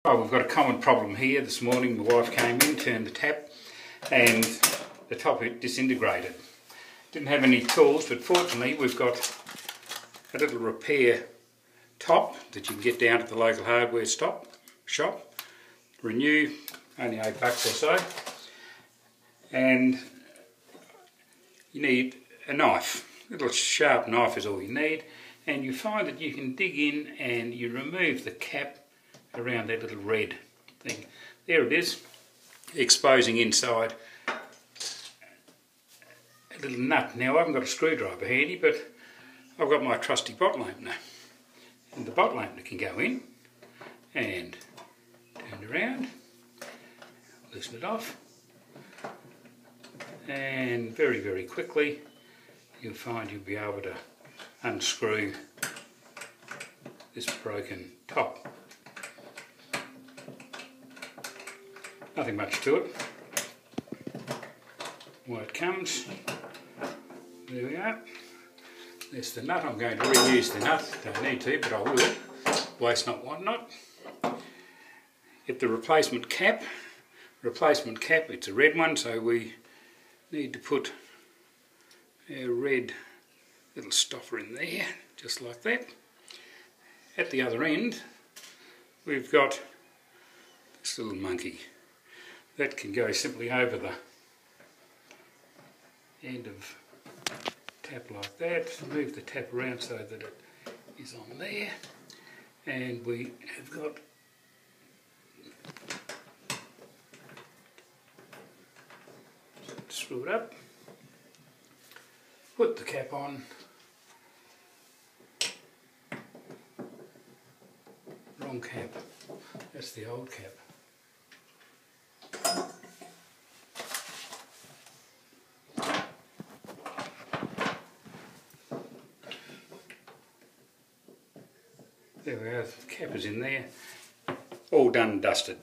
Oh, we've got a common problem here. This morning my wife came in, turned the tap and the top it disintegrated. Didn't have any tools, but fortunately we've got a little repair top that you can get down at the local hardware shop. Renew, only $8 or so. And you need a knife. A little sharp knife is all you need. And you find that you can dig in and you remove the cap around that little red thing. There it is, exposing inside a little nut. Now I haven't got a screwdriver handy, but I've got my trusty bottle opener. And the bottle opener can go in and turn around, loosen it off, and very, very quickly you'll find you'll be able to unscrew this broken top. Nothing much to it. Away it comes. There we are. There's the nut. I'm going to reuse the nut. Don't need to, but I will. Waste not, want not. Get the replacement cap. Replacement cap, it's a red one, so we need to put our red little stopper in there, just like that. At the other end, we've got this little monkey. That can go simply over the end of tap like that. Move the tap around so that it is on there. And we have got screw it up, put the cap on, wrong cap, that's the old cap. There we are, the cap is in there, all done and dusted.